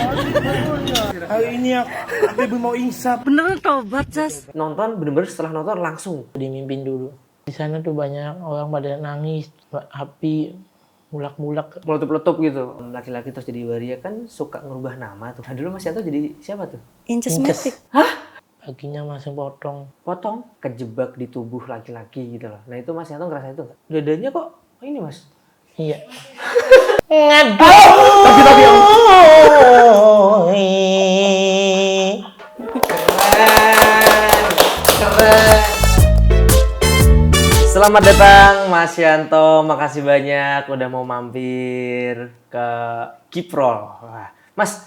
Hari ini aku mau insap. Beneran tobat, Jas. Nonton bener-bener setelah nonton langsung. Dimimpin dulu. Di sana tuh banyak orang pada nangis, api mulak-mulak. Meletup-letup gitu. Laki-laki terus jadi waria kan suka ngerubah nama tuh. Nah dulu Mas Yanto jadi siapa tuh? Inces Matic. Kakinya masih potong. Potong, kejebak di tubuh laki-laki gitu loh. Nah itu Mas Yanto ngerasa itu nggak? Dadanya kok ini Mas? Iya. Tapi yang keren. Selamat datang Mas Yanto, makasih banyak udah mau mampir ke Kiprol. Wah, Mas,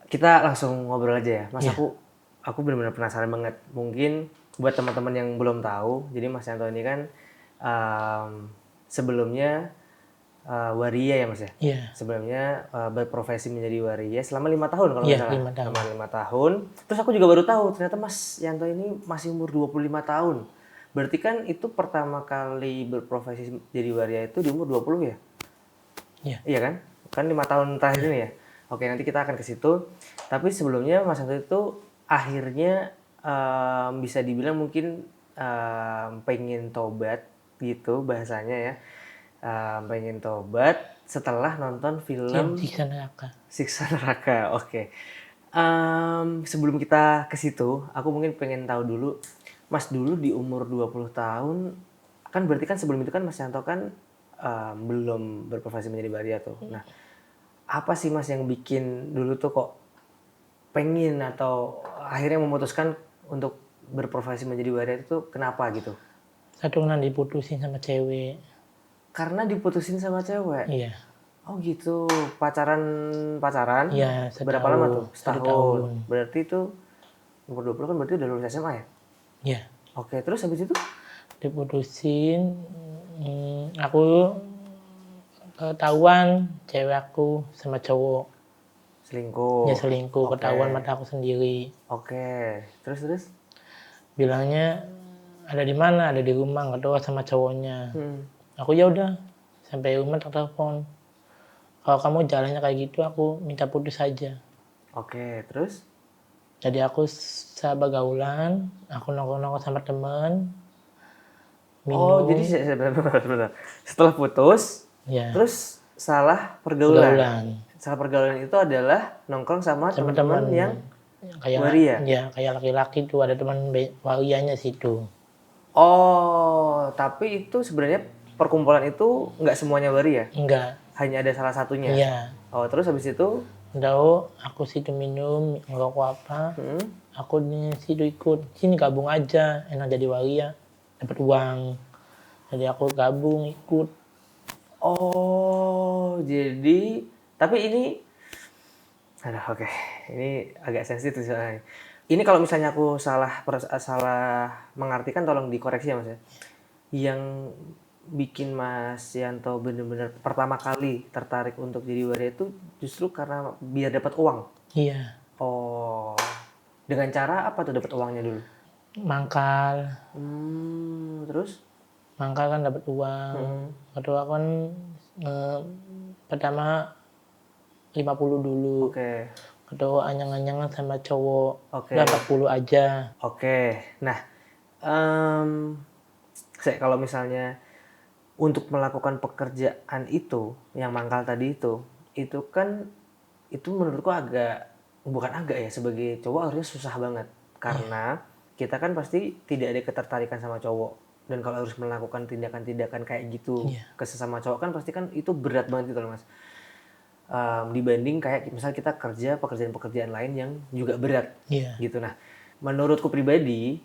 kita langsung ngobrol aja ya. Mas, aku benar-benar penasaran banget. Mungkin buat teman-teman yang belum tahu, jadi Mas Yanto ini kan sebelumnya waria ya Mas ya? Iya. Sebelumnya berprofesi menjadi waria selama 5 tahun kalau nggak Iya, salah. 5 tahun. Selama 5 tahun. Terus aku juga baru tahu ternyata Mas Yanto ini masih umur 25 tahun. Berarti kan itu pertama kali berprofesi jadi waria itu di umur 20 ya? Iya. Iya kan? Kan 5 tahun terakhir ini ya? Oke, nanti kita akan ke situ. Tapi sebelumnya Mas Yanto itu akhirnya bisa dibilang mungkin pengen tobat gitu bahasanya ya. Pengen tobat setelah nonton film Siksa Neraka. Siksa Neraka. Oke. Sebelum kita ke situ, aku mungkin pengen tahu dulu, Mas dulu di umur 20 tahun, kan berarti kan sebelum itu kan Mas Yanto kan belum berprofesi menjadi waria tuh. Nah, apa sih Mas yang bikin dulu tuh kok pengen atau akhirnya memutuskan untuk berprofesi menjadi waria itu kenapa gitu? Satu kena diputusin sama cewek. Karena diputusin sama cewek? Iya. Oh gitu, pacaran? Iya, Berapa lama tuh? Satu Setahun. tahun. Berarti itu umur 20 kan berarti udah lulus SMA ya? Iya. Oke, terus habis itu? Diputusin, aku ketahuan cewek aku sama cowok. Selingkuh. Dia selingkuh, Oke. ketahuan mata aku sendiri. Oke, terus? Bilangnya ada di mana? Ada di rumah, nggak tahu sama cowoknya. Hmm. Aku ya udah sampai rumah telepon. Kalau kamu jalannya kayak gitu, aku minta putus saja. Oke, terus? Jadi aku sahabat gaulan, aku nongkrong-nongkrong sama temen, Oh, minum. jadi sebentar. Setelah putus, Ya, terus salah pergaulan. gaulan. Salah pergaulan itu adalah nongkrong sama Sama teman-teman teman yang kayak waria? Ya, kayak laki-laki tuh ada teman warianya situ. Oh, tapi itu sebenarnya perkumpulan itu nggak semuanya waria? Enggak. Hanya ada salah satunya? Iya. Oh, terus habis itu? Tahu aku situ minum, ngerokok apa. Aku di situ ikut. Sini gabung aja, enak jadi waria, dapat uang. Jadi aku gabung ikut. Oh, jadi tapi ini oke. Ini agak sensitif soalnya. Ini kalau misalnya aku salah mengartikan tolong dikoreksi ya Mas ya. Yang bikin Mas Yanto benar-benar pertama kali tertarik untuk jadi waria itu justru karena biar dapat uang. Iya. Oh. Dengan cara apa tuh dapat uangnya dulu? Mangkal. Terus? Mangkal kan dapat uang. Kedua kan pertama 50 dulu. Oke. Kedua anyang-anyangan sama cowok. Oke. Udah 40 aja. Oke. Nah, kalau misalnya untuk melakukan pekerjaan itu, yang mangkal tadi itu kan itu menurutku bukan agak ya, sebagai cowok harusnya susah banget. Karena kita kan pasti tidak ada ketertarikan sama cowok. Dan kalau harus melakukan tindakan-tindakan kayak gitu ke sesama cowok kan pasti kan itu berat banget gitu loh Mas. Dibanding kayak misalnya kita kerja pekerjaan-pekerjaan lain yang juga berat gitu. Nah, menurutku pribadi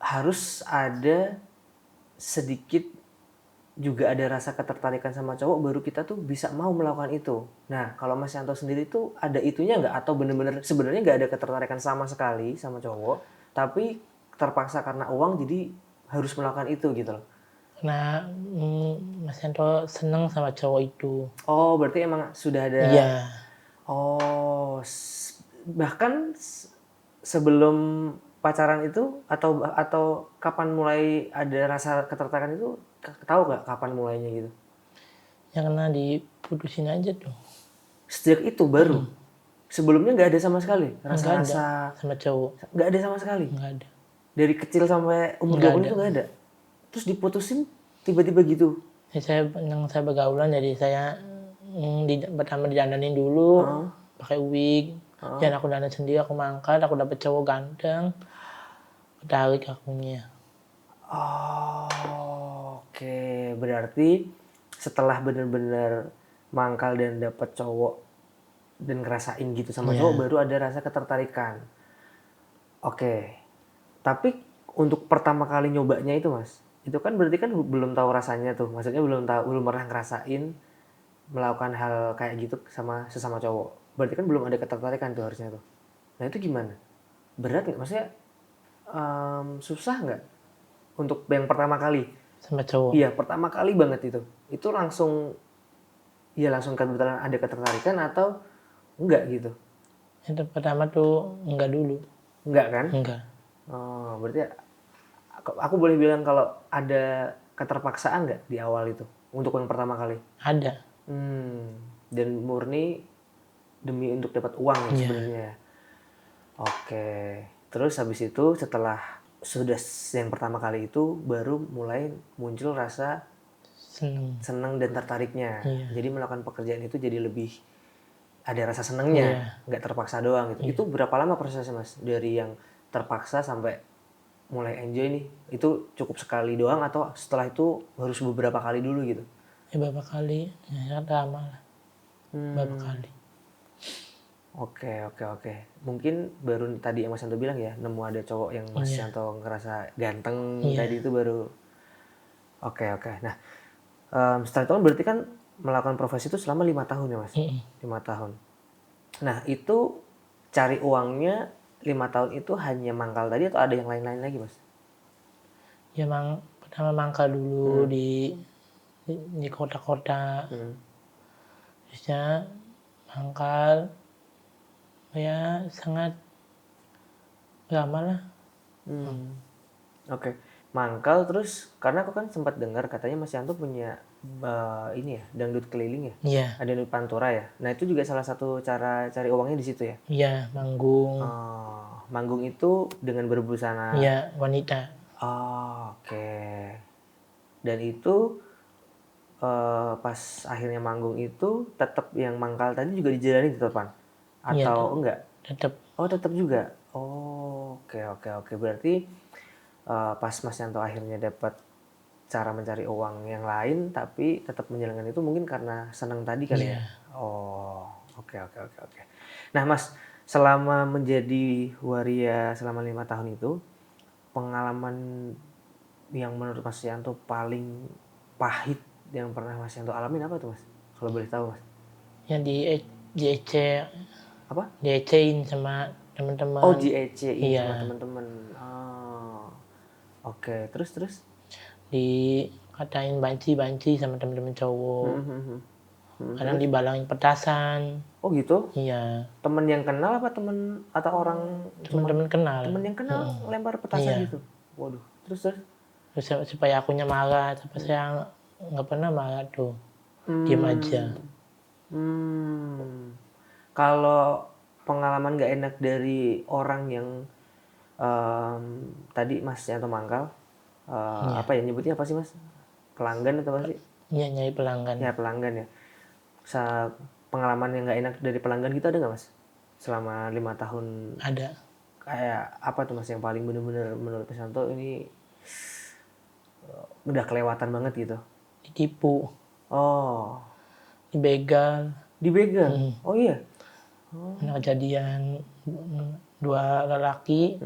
harus ada sedikit juga ada rasa ketertarikan sama cowok baru kita tuh bisa mau melakukan itu. Nah, kalau Mas Yanto sendiri tuh ada itunya nggak? Atau bener-bener sebenarnya nggak ada ketertarikan sama sekali sama cowok, tapi terpaksa karena uang jadi harus melakukan itu gitu loh. Nah, Mas Yanto seneng sama cowok itu. Oh, berarti emang sudah ada. Iya. Oh, bahkan sebelum pacaran itu atau kapan mulai ada rasa ketertarikan itu, tahu nggak kapan mulainya gitu? Yang kena diputusin aja tuh. Sejak itu baru? Sebelumnya nggak ada sama sekali Nggak ada. rasa-rasa, Sama cowok. nggak ada sama sekali. Nggak ada. Dari kecil sampai umur Nggak 20 ada. itu nggak ada. Terus diputusin tiba-tiba gitu. Ya, saya bergaulan, jadi saya pertama didandanin dulu pakai wig. Dan aku dandan sendiri, aku mangkat, aku dapet cowok ganteng, ketarik akunya. Oh, oke. Berarti setelah bener-bener mangkal dan dapet cowok dan ngerasain gitu sama Iya. cowok, baru ada rasa ketertarikan. Oke. Tapi untuk pertama kali nyobanya itu Mas, itu kan berarti kan belum tahu rasanya tuh. Maksudnya belum pernah ngerasain melakukan hal kayak gitu sama sesama cowok. Berarti kan belum ada ketertarikan tuh harusnya tuh. Nah itu gimana? Berat nggak? Maksudnya susah nggak untuk yang pertama kali? Sama cowok. Iya, pertama kali banget itu. Itu langsung kebetulan ada ketertarikan atau enggak gitu? Itu pertama tuh enggak dulu. Enggak kan? Enggak. Oh, berarti aku boleh bilang kalau ada keterpaksaan nggak di awal itu untuk yang pertama kali? Ada. Dan murni demi untuk dapat uang ya Iya. sebenarnya. Oke. Terus habis itu setelah sudah yang pertama kali itu baru mulai muncul rasa senang dan tertariknya. Iya. Jadi melakukan pekerjaan itu jadi lebih ada rasa senangnya, nggak terpaksa doang gitu. Itu berapa lama prosesnya Mas? Dari yang terpaksa sampai mulai enjoy nih, itu cukup sekali doang atau setelah itu harus beberapa kali dulu gitu? Ya beberapa kali, ya lama lah. Beberapa kali. Oke. Mungkin baru tadi yang Mas Yanto bilang ya, nemu ada cowok yang Mas Yanto ngerasa ganteng tadi itu baru. Oke. Nah, setelah itu kan berarti kan melakukan profesi itu selama 5 tahun ya Mas? 5 tahun. Nah, itu cari uangnya 5 tahun itu hanya mangkal tadi atau ada yang lain-lain lagi Mas? Ya pertama mangkal dulu di kota-kota. Terusnya mangkal ya sangat lama lah. Oke. Mangkal terus karena aku kan sempat dengar katanya Mas Yanto punya ini ya, dangdut keliling ya? Iya. Ada dangdut pantura ya. Nah, itu juga salah satu cara cari uangnya di situ ya? Iya, manggung. Manggung itu dengan berbusana. Iya, wanita. Oke. Dan itu pas akhirnya manggung itu tetap yang mangkal tadi juga dijalani tetepan? Atau enggak? Tetap. Oh, tetap juga. Oke. Berarti pas Mas Yanto akhirnya dapat cara mencari uang yang lain tapi tetap menjalankan itu mungkin karena senang tadi kali ya. Oke. Nah, Mas, selama menjadi waria selama 5 tahun itu, pengalaman yang menurut Mas Yanto paling pahit yang pernah Mas Yanto alamin apa tuh Mas? Kalau boleh tahu Mas. Yang diece. Apa? Diecein sama teman-teman. Oh, diecein Iya. sama teman-teman. Oke. Terus? Dikatain banci sama teman-teman cowok. Kadang dibalangin petasan. Oh gitu? Iya. Temen yang kenal apa temen atau orang? Teman-teman kenal. Temen yang kenal lempar petasan gitu. Waduh. Terus? Terus supaya akunya marah, tapi saya nggak pernah marah tuh. Diam aja. Kalau pengalaman nggak enak dari orang yang tadi Mas Yanto mangkal, apa ya nyebutnya apa sih Mas? Pelanggan atau apa sih? Iya, nyari pelanggan. Ya pelanggan ya. Pengalaman yang nggak enak dari pelanggan gitu ada nggak Mas? Selama 5 tahun. Ada. Kayak apa tuh Mas yang paling bener-bener menurut Mas Yanto ini udah kelewatan banget gitu? Ditipu. Oh. Dibegal. Dibegal? Oh iya? Nah, kejadian 2 lelaki.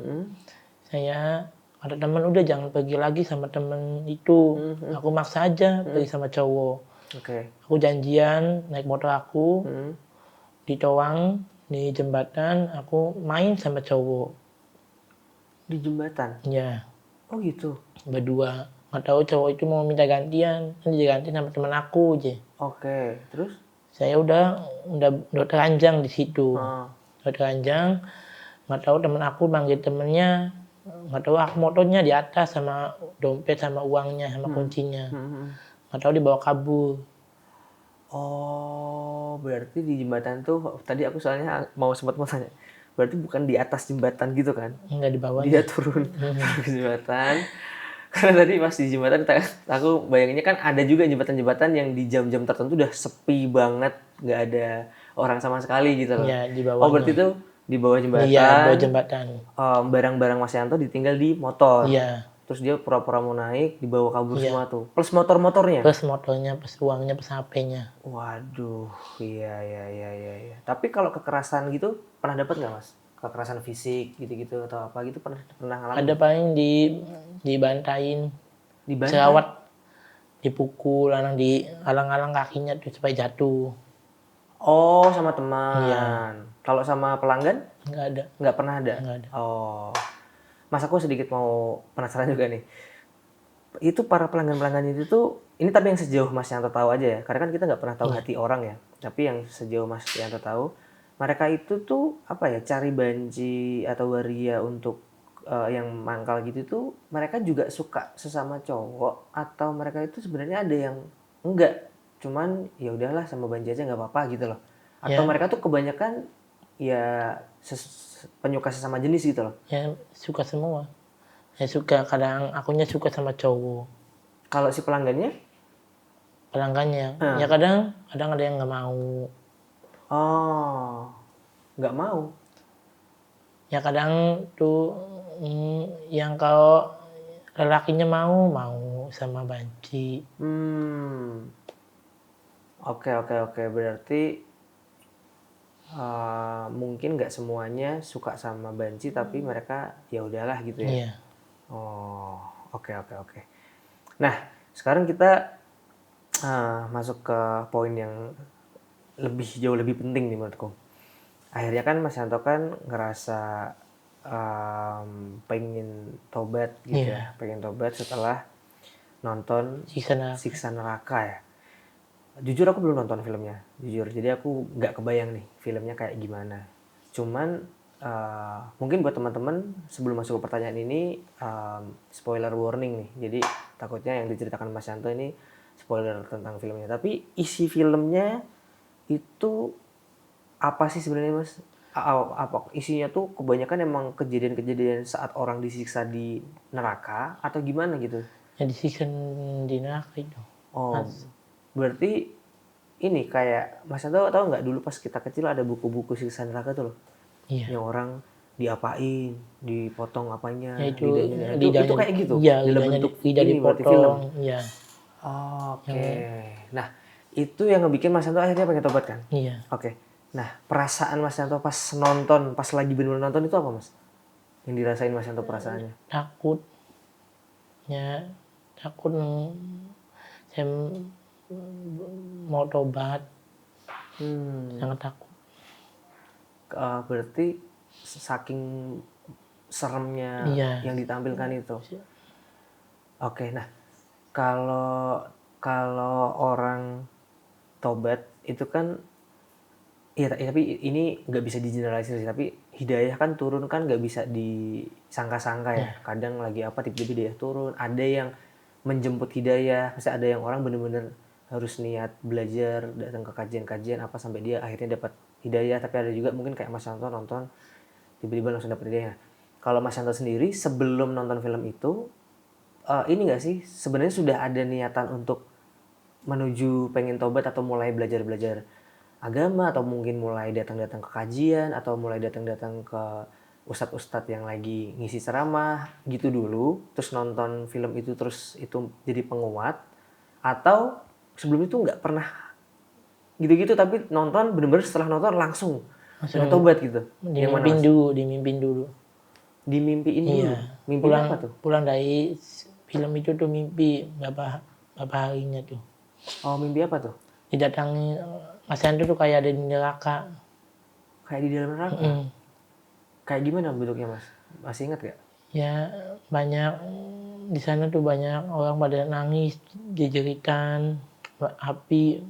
Saya ada teman, udah jangan pergi lagi sama temen itu. Aku maksa aja pergi sama cowok. Oke. Aku janjian naik motor aku di Towang, di jembatan, aku main sama cowok. Di jembatan? Ya. Oh gitu? Berdua. Nggak tahu cowok itu mau minta gantian, nanti diganti sama teman aku aja. Oke. Terus? Saya udah teranjang di situ. Udah teranjang, nggak tahu teman aku manggil temennya, nggak tahu aku motornya di atas sama dompet sama uangnya sama kuncinya. Nggak tahu dibawa kabur. Oh, berarti di jembatan tuh tadi aku soalnya sempat mau tanya. Berarti bukan di atas jembatan gitu kan? Enggak di bawahnya. Dia turun ke jembatan. Karena tadi pas di jembatan aku bayanginnya kan ada juga jembatan-jembatan yang di jam-jam tertentu udah sepi banget, nggak ada orang sama sekali gitu loh. Iya, di Oh, bawahnya. berarti tuh di bawah jembatan. Iya, di bawah jembatan. Barang-barang Mas Yanto ditinggal di motor. Iya. Terus dia pura-pura mau naik, dibawa kabur Iya. semua tuh. Plus motor-motornya. Plus motornya, plus uangnya, plus HP-nya. Waduh, iya. Tapi kalau kekerasan gitu pernah dapat nggak Mas? Kekerasan fisik gitu-gitu atau apa gitu pernah ngalamin? Ada paling dibantain, Dibantai? jerawat, dipukul, alang kakinya tuh supaya jatuh. Oh, sama teman. Iya. Kalau sama pelanggan Enggak ada. nggak pernah ada? Nggak ada. Oh, Mas aku sedikit mau penasaran juga nih. Itu para pelanggan-pelanggan itu tuh, ini tapi yang sejauh Mas Yanto tahu aja ya, karena kan kita nggak pernah tahu hati orang ya. Tapi yang sejauh Mas Yanto tahu, mereka itu tuh apa ya, cari banci atau waria untuk yang mangkal gitu tuh, mereka juga suka sesama cowok atau mereka itu sebenarnya ada yang enggak, cuman ya udahlah sama banci aja nggak apa-apa gitu loh. Atau Ya. mereka tuh kebanyakan ya penyuka sesama jenis gitu loh. Ya suka semua. Ya suka, kadang akunya suka sama cowok. Kalau si pelanggannya? Pelanggannya. Ya kadang ada yang nggak mau. Oh, nggak mau. Ya kadang tuh yang kalau lelakinya mau sama banci. Oke. Berarti mungkin nggak semuanya suka sama banci, tapi mereka ya udahlah gitu ya. Iya. Oh, oke. Nah, sekarang kita masuk ke poin yang jauh lebih penting nih menurutku. Akhirnya kan Mas Yanto kan ngerasa pengen tobat gitu ya, pengen tobat setelah nonton Siksa Neraka ya. Jujur aku belum nonton filmnya, jadi aku nggak kebayang nih filmnya kayak gimana. Cuman mungkin buat teman-teman sebelum masuk ke pertanyaan ini, spoiler warning nih, jadi takutnya yang diceritakan Mas Yanto ini spoiler tentang filmnya. Tapi isi filmnya itu apa sih sebenarnya Mas? Apa isinya tuh kebanyakan emang kejadian-kejadian saat orang disiksa di neraka atau gimana gitu? Ya disiksa di neraka itu. Oh, berarti ini kayak Mas Yanto tahu nggak dulu pas kita kecil ada buku-buku siksa neraka tuh loh? Iya. Yang orang diapain, dipotong apanya, Ya, lidahnya. Itu kayak gitu? Iya, dalam lidahnya bentuk lidah ini berarti film? dipotong. Iya. Oke. Nah, itu yang ngebikin Mas Yanto akhirnya pengen tobat kan? Iya. Oke. Nah, perasaan Mas Yanto pas nonton, pas lagi bener-bener nonton itu apa Mas? Yang dirasain Mas Yanto perasaannya? Takut. Ya, takut. Saya mau tobat. Sangat takut. Berarti saking seremnya Iya. yang ditampilkan itu. Oke, nah kalau orang tobat itu kan, iya tapi ini nggak bisa digeneralisir sih, tapi hidayah kan turun kan nggak bisa disangka-sangka ya. Kadang lagi apa tiba-tiba hidayah turun, ada yang menjemput hidayah, misalnya ada yang orang bener-bener harus niat belajar, datang ke kajian-kajian apa sampai dia akhirnya dapat hidayah. Tapi ada juga mungkin kayak Mas Yanto nonton tiba-tiba langsung dapat hidayah. Kalau Mas Yanto sendiri sebelum nonton film itu ini nggak sih sebenarnya sudah ada niatan untuk menuju pengen tobat atau mulai belajar agama, atau mungkin mulai datang-datang ke kajian, atau mulai datang-datang ke ustadz-ustadz yang lagi ngisi ceramah gitu dulu, terus nonton film itu terus itu jadi penguat, atau sebelum itu nggak pernah gitu-gitu tapi nonton bener-bener setelah nonton langsung tobat gitu? Yang mana Mas? Dimimpin dulu. Dimimpiin dulu? Mimpi apa tuh? Pulang dari film itu tuh mimpi berapa harinya tuh. Oh, mimpi apa tuh? Didatangi Mas Yanto tuh kayak ada di neraka. Kayak di dalam neraka? Kayak gimana bentuknya Mas? Masih ingat gak? Ya banyak di sana tuh, banyak orang pada nangis, jejeritan, api,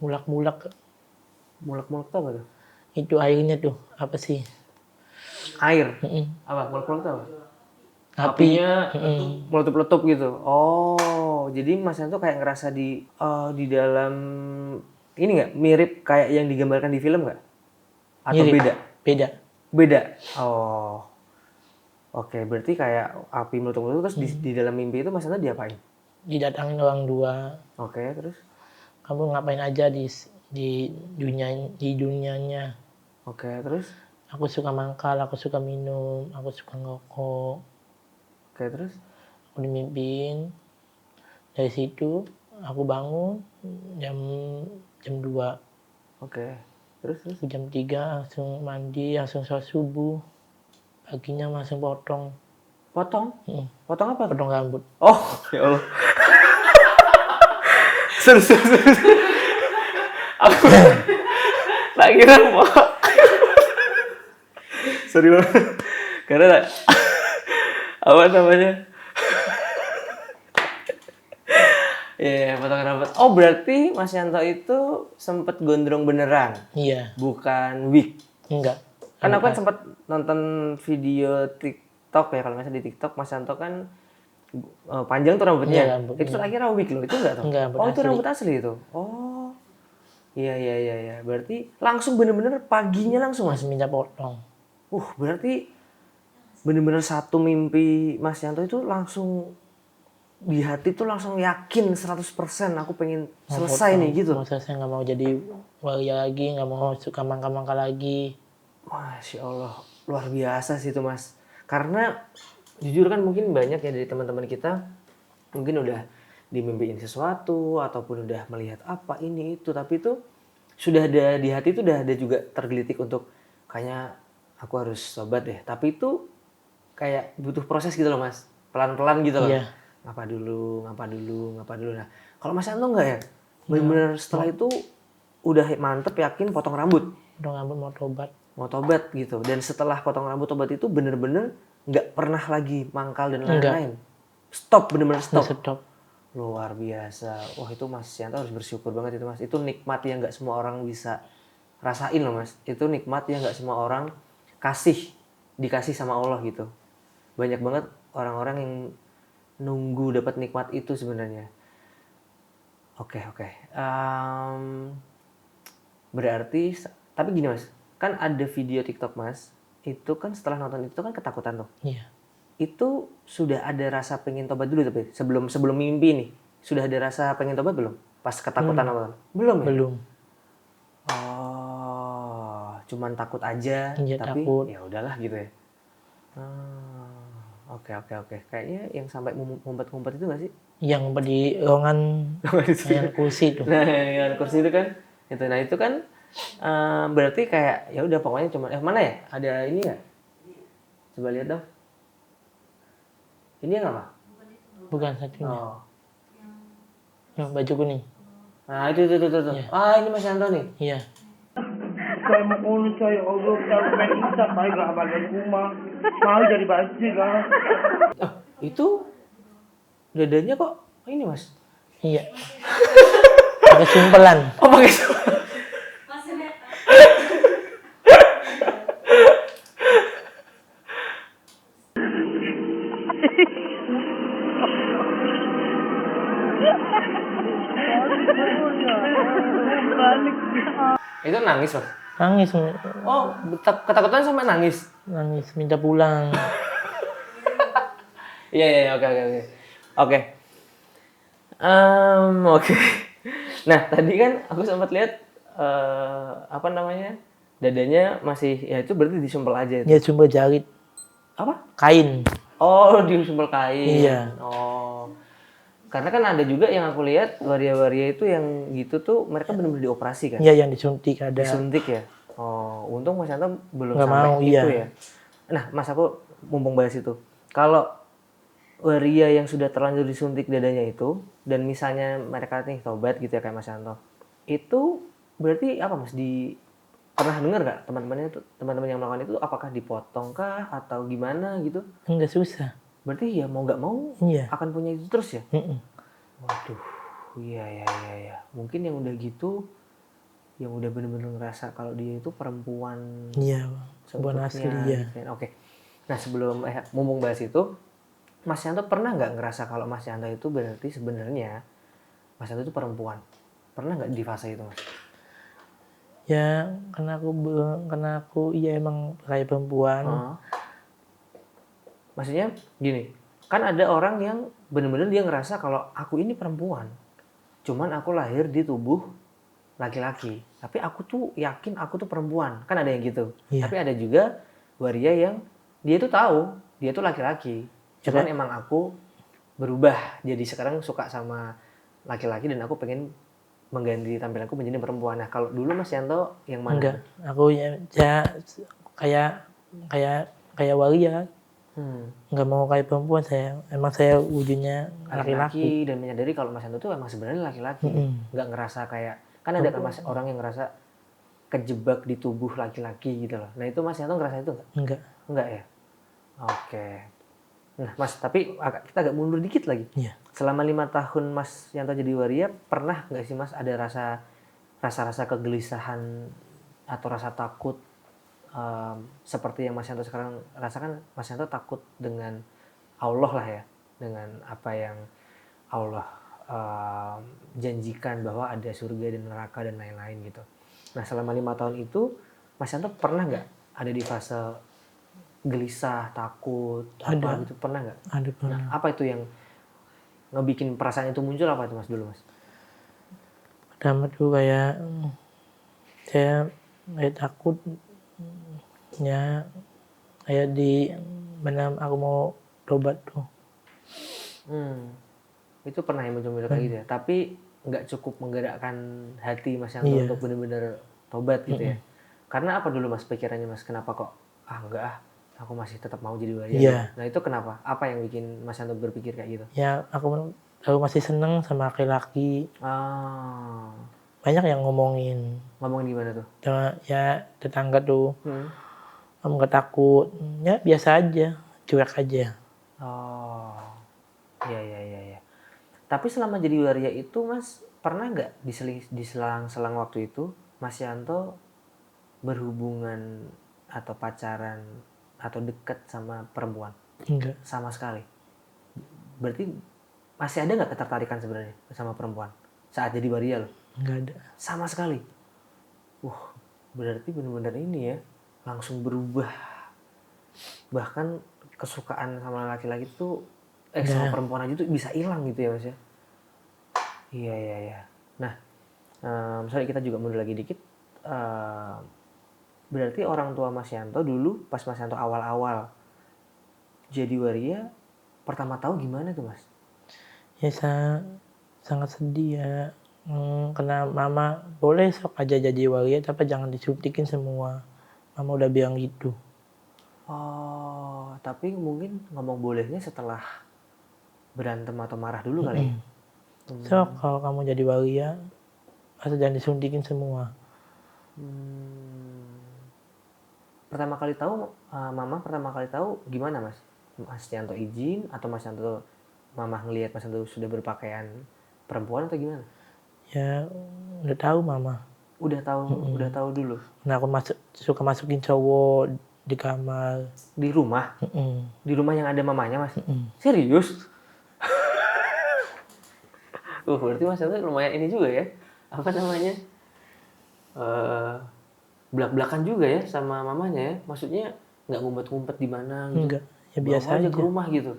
mulak-mulak. Mulak-mulak tuh apa tuh? Itu airnya tuh apa sih? Air? Apa? Mulak-mulak tuh apa? Api. Apinya meletup-letup gitu. Oh, jadi Mas Yanto kayak ngerasa di dalam ini nggak mirip kayak yang digambarkan di film nggak? Atau Mirip. beda? Beda. Beda. Oh. Oke, berarti kayak api meletup-meletup terus di dalam mimpi itu Mas Yanto diapain? Didatangin orang dua. Oke, terus? Kamu ngapain aja di dunianya. Oke, terus? Aku suka mangkal, aku suka minum, aku suka ngerokok. Oke, terus? Aku dimimpiin. Dari situ aku bangun jam jam 2. Oke. Terus? Jam 3 langsung mandi, langsung sholat subuh. Paginya langsung potong. Potong? Mm. Potong apa? Potong rambut. Oh, ya Allah. Seru. Aku tak kira mau. Sorry banget. Karena apa namanya? Iya, potong rambut. Oh, berarti Mas Yanto itu sempet gondrong beneran, Iya, bukan wig. enggak. Kan aku kan sempat nonton video TikTok ya, kalau misalnya di TikTok Mas Yanto kan panjang tuh rambutnya. Iya, rambutnya. Itu lagi wig loh, itu enggak tuh? Enggak, rambut Oh, itu asli. rambut asli itu. Oh. Iya. Berarti langsung bener-bener paginya langsung Mas. Masih minta potong. Berarti bener-bener satu mimpi Mas Yanto itu langsung di hati tuh langsung yakin 100% aku pengen selesai nih gitu. Mau selesai, nggak mau jadi waria lagi, nggak mau suka mangka-mangka lagi. Masya Allah, luar biasa sih itu Mas. Karena jujur kan mungkin banyak ya dari teman-teman kita mungkin udah dimimpiin sesuatu ataupun udah melihat apa ini itu, tapi itu sudah ada di hati itu udah ada juga tergelitik untuk kayaknya aku harus sobat deh. Tapi itu kayak butuh proses gitu loh Mas, pelan-pelan gitu loh. Iya. Ngapa dulu. Nah, kalau Mas Yanto enggak ya? Bener-bener setelah itu udah mantep yakin potong rambut. Potong rambut mau tobat. Mau tobat gitu. Dan setelah potong rambut tobat itu bener-bener nggak pernah lagi mangkal dan lain-lain. Stop, bener-bener stop. Stop. Luar biasa. Wah, itu Mas Yanto harus bersyukur banget itu Mas. Itu nikmat yang nggak semua orang bisa rasain loh Mas. Itu nikmat yang nggak semua orang dikasih sama Allah gitu. Banyak banget orang-orang yang nunggu dapat nikmat itu sebenarnya. Oke. Berarti, tapi gini Mas, kan ada video TikTok Mas, itu kan setelah nonton itu kan ketakutan tuh. Iya. Itu sudah ada rasa pengen tobat dulu tapi sebelum mimpi nih, sudah ada rasa pengen tobat belum? Pas ketakutan apa? Belum ya? Belum. Oh, cuman takut aja, Iya, tapi takut. ya udahlah gitu ya. Oke. Kayaknya yang sampai ngumpet-ngumpet itu nggak sih? Yang di ruangan yang kursi itu. Nah, yang kursi itu kan, itu kan berarti kayak ya udah pokoknya cuma mana ya? Ada ini ya? Coba lihat dong. Ini yang apa? Bukan satunya. Oh. Yang baju kuning. Nah, itu. Iya. Ini Mas Yanto nih. Iya. Saya mau kulit saya Allah kalau main insaf baik lah balik rumah. Mau jadi banjir lah. Itu dadanya kok ini Mas? Iya. Pakai sumpelan. Oh, pakai Itu nangis Mas? Nangis, Oh, ketakutan sampai nangis? nangis minta pulang. Iya, oke. Oke. Oke. Nah, tadi kan aku sempat lihat apa namanya? Dadanya masih ya itu berarti disumpel aja itu. Dia cuma jahit Apa? kain. Oh, disumpel kain. Iya. Oh. Karena kan ada juga yang aku lihat waria-waria itu yang gitu tuh mereka benar-benar dioperasi kan? Iya, yang disuntik ada. Disuntik ya. Oh, untung Mas Yanto belum Nggak sampai mau, itu iya. ya. Nah, Mas aku mumpung bahas itu. Kalau waria yang sudah terlanjur disuntik dadanya itu dan misalnya mereka nih tobat gitu ya kayak Mas Yanto. Itu berarti apa Mas pernah dengar nggak teman-teman yang melakukan itu apakah dipotong kah atau gimana gitu? Enggak susah. Berarti ya mau nggak mau Iya. akan punya itu terus ya? Mm-mm. Waduh, iya. Mungkin yang udah gitu, yang udah bener-bener ngerasa kalau dia itu perempuan Iya, bukan asli ya. gitu kan. Oke. Nah sebelum mumpung bahas itu, Mas Yanto pernah nggak ngerasa kalau Mas Yanto itu berarti sebenarnya Mas Yanto itu perempuan? Pernah nggak di fase itu Mas? Ya karena aku iya emang kayak perempuan. Maksudnya gini, kan ada orang yang bener-bener dia ngerasa kalau aku ini perempuan, cuman aku lahir di tubuh laki-laki, tapi aku tuh yakin aku tuh perempuan, kan ada yang gitu. Iya. Tapi ada juga waria yang dia tuh tahu dia tuh laki-laki, cuman emang aku berubah jadi sekarang suka sama laki-laki dan aku pengen mengganti tampilanku menjadi perempuan. Nah kalau dulu Mas Yanto yang mana? Enggak, aku ya kayak waria. Nggak mau kayak perempuan saya. Emang saya wujudnya laki-laki. Dan menyadari kalau Mas Yanto tuh emang sebenarnya laki-laki. Nggak ngerasa kayak, kan ada kan Mas orang yang ngerasa kejebak di tubuh laki-laki gitu loh. Nah itu Mas Yanto ngerasa itu nggak? Enggak. Enggak ya? Oke. Nah Mas, tapi kita agak mundur dikit lagi. Iya. Selama 5 tahun Mas Yanto jadi waria, pernah nggak sih Mas ada rasa kegelisahan atau rasa takut seperti yang Mas Yanto sekarang rasakan? Mas Yanto takut dengan Allah lah ya, dengan apa yang Allah janjikan bahwa ada surga dan neraka dan lain-lain gitu. Nah selama 5 tahun itu Mas Yanto pernah nggak ada di fase gelisah, takut, apa gitu, pernah nggak? Ada pernah. Nah, apa itu yang ngebikin perasaan itu muncul, apa itu Mas dulu Mas? Pertama tuh kayak saya takut ya, kayak di mana aku mau tobat tuh. Itu pernah yang muncul kayak gitu ya, tapi nggak cukup menggerakkan hati Mas Yanto untuk benar-benar tobat gitu ya. Karena apa dulu Mas pikirannya Mas, kenapa kok enggak aku masih tetap mau jadi waria? Nah itu kenapa? Apa yang bikin Mas Yanto berpikir kayak gitu? Ya aku masih seneng sama laki-laki. Banyak yang ngomongin gimana tuh? Ya tetangga tuh, kamu nggak takut? Ya biasa aja, cuek aja. Iya. Tapi selama jadi waria itu Mas pernah nggak di selang-selang waktu itu Mas Yanto berhubungan atau pacaran atau dekat sama perempuan? Enggak. Sama sekali. Berarti masih ada nggak ketertarikan sebenarnya sama perempuan saat jadi waria loh? Enggak ada. Sama sekali. Berarti benar-benar ini ya langsung berubah. Bahkan kesukaan sama laki-laki tuh sama perempuan aja tuh bisa hilang gitu ya Mas ya. Iya. Nah, misalnya kita juga mundur lagi dikit. Berarti orang tua Mas Yanto dulu pas Mas Yanto awal-awal jadi waria, pertama tahu gimana tuh Mas? Ya sangat sedih ya. Karena mama boleh sok aja jadi waria tapi jangan disuntikin semua. Mama udah bilang gitu. Tapi mungkin ngomong bolehnya setelah berantem atau marah dulu kali ya? Sok kalau kamu jadi waria, asal jangan disuntikin semua. Mama pertama kali tahu gimana Mas? Mas Yanto izin atau Mas Yanto mama ngelihat Mas Yanto sudah berpakaian perempuan atau gimana? Ya udah tahu mama. Udah tahu dulu. Nah aku suka masukin cowok di kamar. Di rumah? Di rumah yang ada mamanya Mas? Serius? Berarti Mas Yanto lumayan ini juga ya, apa namanya, belak-belakan juga ya sama mamanya ya, maksudnya nggak ngumpet-ngumpet di mana gitu? Enggak, ya biasa aja ke rumah gitu.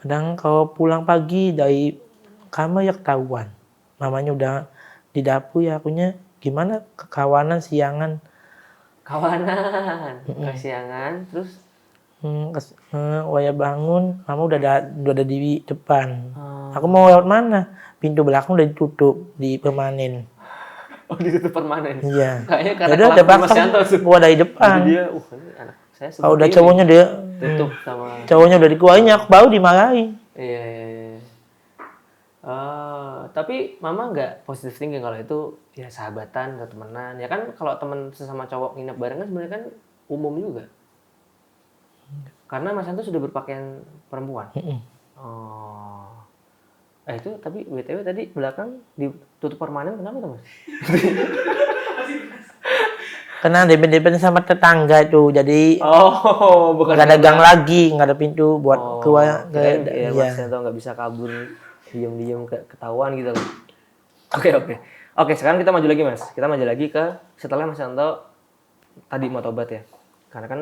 Kadang kalau pulang pagi dari kamar ya ketahuan, mamanya udah di dapur, ya akunya gimana, kekawanan siangan. Kesiangan terus Waya bangun, mama udah ada di depan. Aku mau lewat mana? Pintu belakang udah ditutup di permanen. Ditutup permanen? Iya. Kayaknya karena udah Mas Yanto gua dari depan. Jadi dia, anak saya kalau udah cowoknya dia tutup sama. Cowoknya udah dikeluarin, aku baru dimarahin. Iya. Tapi mama nggak positive thinking kalau itu ya sahabatan atau temenan? Ya kan kalau teman sesama cowok nginep bareng kan sebenarnya kan umum juga. Karena Mas Yanto sudah berpakaian perempuan. Itu tapi BTW tadi belakang ditutup permanen, kenapa tuh Mas? Karena depend sama tetangga tuh, jadi bukan nggak ada gang lagi, nggak ada pintu buat keluar. Mas Yanto nggak bisa kabur diam-diam ketahuan gitu loh. Oke. Oke, sekarang kita maju lagi Mas. Kita maju lagi ke setelah Mas Yanto tadi mau tobat ya. Karena kan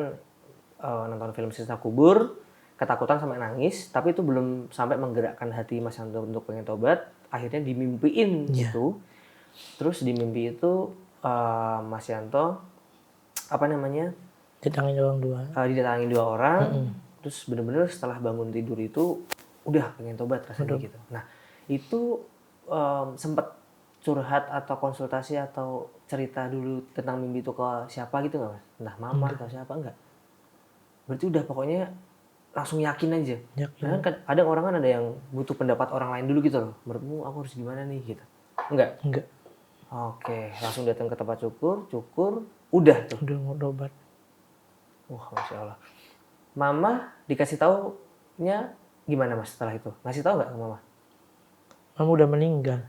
nonton film Siksa Kubur, ketakutan sampai nangis, tapi itu belum sampai menggerakkan hati Mas Yanto untuk pengen tobat. Akhirnya dimimpiin gitu. Terus di mimpi itu Mas Yanto apa namanya? Didatangi orang dua. Didatangi 2 orang. Terus bener-bener setelah bangun tidur itu udah pengen tobat rasanya gitu. Nah, itu sempat curhat atau konsultasi atau cerita dulu tentang mimpi itu ke siapa gitu nggak Mas? Entah mama atau siapa enggak? Berarti udah pokoknya langsung yakin aja. Karena kan kadang orang kan ada yang butuh pendapat orang lain dulu gitu loh. Menurutmu aku harus gimana nih gitu? Enggak? Enggak. Oke, langsung datang ke tempat cukur, udah tuh. Udah mau tobat. Wah, Masya Allah. Mama dikasih taunya gimana Mas setelah itu? Ngasih tahu nggak ke mama? Mama udah meninggal.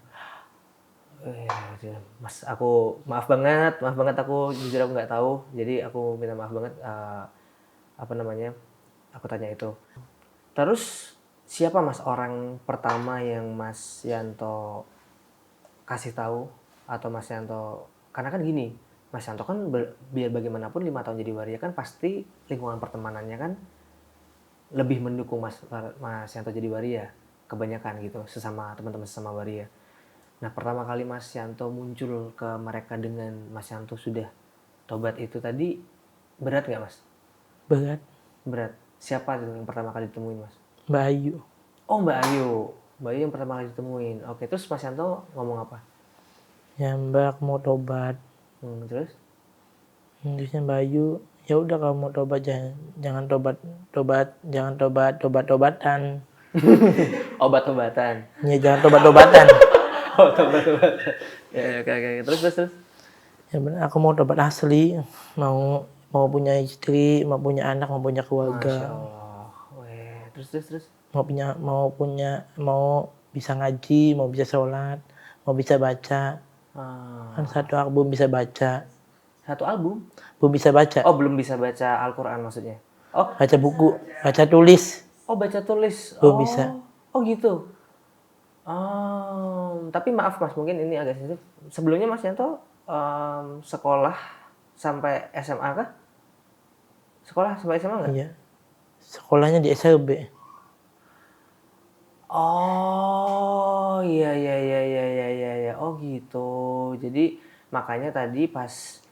Mas, aku maaf banget aku jujur aku nggak tahu, jadi aku minta maaf banget apa namanya aku tanya itu. Terus siapa Mas orang pertama yang Mas Yanto kasih tahu atau Mas Yanto, karena kan gini Mas Yanto kan biar bagaimanapun 5 tahun jadi waria kan pasti lingkungan pertemanannya kan lebih mendukung Mas Yanto jadi waria kebanyakan gitu, sesama teman-teman sesama waria. Nah, pertama kali Mas Yanto muncul ke mereka dengan Mas Yanto sudah tobat itu tadi, berat nggak Mas? Berat. Berat. Siapa yang pertama kali ditemuin Mas? Mbak Ayu. Oh, Mbak Ayu. Mbak Ayu yang pertama kali ditemuin. Oke, terus Mas Yanto ngomong apa? Ya Mbak, aku mau tobat. Terus? Terusnya Mbak Ayu, ya udah kalau mau tobat jangan tobat-tobatan. Obat-obatan. Ya jangan tobat-tobatan. Obat-obatan. Ya, oke. Terus. Ya benar, aku mau tobat asli, mau punya istri, mau punya anak, mau punya Masya keluarga. Allah. Weh, terus. Mau bisa ngaji, mau bisa sholat, mau bisa baca. Kan satu aku belum bisa baca. Satu album? Belum bisa baca. Oh, belum bisa baca Al-Quran maksudnya? Oh, Baca buku, baca tulis. oh baca tulis? Belum bisa. Oh gitu? Tapi maaf Mas, mungkin ini agak sensitif. Sebelumnya Mas Yanto sekolah sampai SMA kah? Sekolah sampai SMA nggak? Iya. Sekolahnya di SLB. Oh, iya. Oh gitu. Jadi makanya tadi pas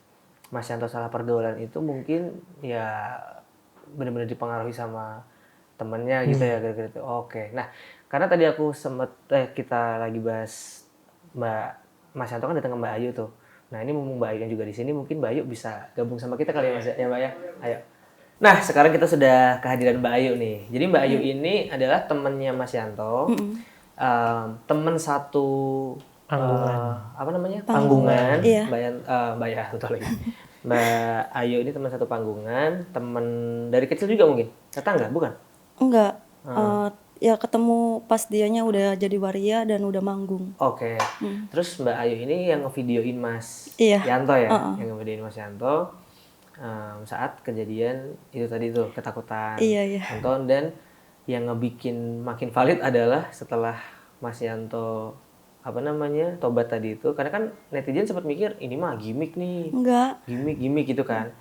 Mas Yanto salah pergaulan itu mungkin ya benar-benar dipengaruhi sama temennya gitu ya gara-gara itu. Oke. Nah, karena tadi aku kita lagi bahas Mas Yanto kan datang ke Mbak Ayu tuh. Nah, ini mumpung Mbak Ayu yang juga di sini, mungkin Mbak Ayu bisa gabung sama kita kali ya Mas ya Mbak ya. Ayo. Nah, sekarang kita sudah kehadiran Mbak Ayu nih. Jadi Mbak Ayu ini adalah temennya Mas Yanto. Temen satu apa namanya? Panggungan. Iya. Mbak ya, betul lagi. Mbak Ayu ini teman satu panggungan, teman dari kecil juga mungkin? Tetangga, bukan? Enggak. Ya ketemu pas dianya udah jadi waria dan udah manggung. Oke. Terus Mbak Ayu ini yang ngevideoin Mas Iya. Yanto ya? Yang ngevideoin Mas Yanto saat kejadian itu tadi tuh, ketakutan Iya. Anton. Dan yang ngebikin makin valid adalah setelah Mas Yanto tobat tadi itu, karena kan netizen sempat mikir ini mah gimmick nih, Enggak. gimmick gitu kan.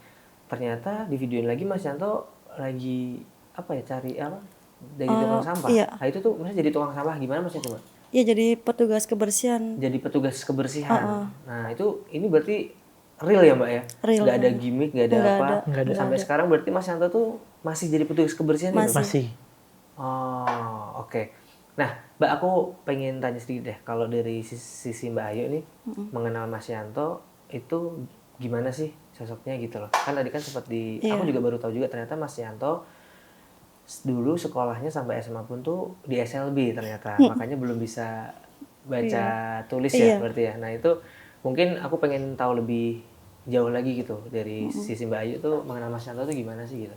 Ternyata di videoin lagi Mas Yanto lagi cari dari tukang sampah. Iya. Nah itu tuh Mas jadi tukang sampah gimana Mas coba? Iya, jadi petugas kebersihan. Jadi petugas kebersihan. Nah itu ini berarti real ya Mbak ya? Real. Nggak ada gimmick, nggak ada Nggak apa. ada. Nggak ada. Sampai sekarang berarti Mas Yanto tuh masih jadi petugas kebersihan ya? Mbak? Masih. Oh, oke. Nah, Mbak, aku pengen tanya sedikit deh, kalau dari sisi Mbak Ayu nih, mengenal Mas Yanto itu gimana sih sosoknya gitu loh. Kan tadi kan sempat aku juga baru tahu juga ternyata Mas Yanto dulu sekolahnya sampai SMA pun tuh di SLB ternyata. Makanya belum bisa baca tulis ya berarti ya. Nah, itu mungkin aku pengen tahu lebih jauh lagi gitu dari sisi Mbak Ayu tuh mengenal Mas Yanto tuh gimana sih gitu.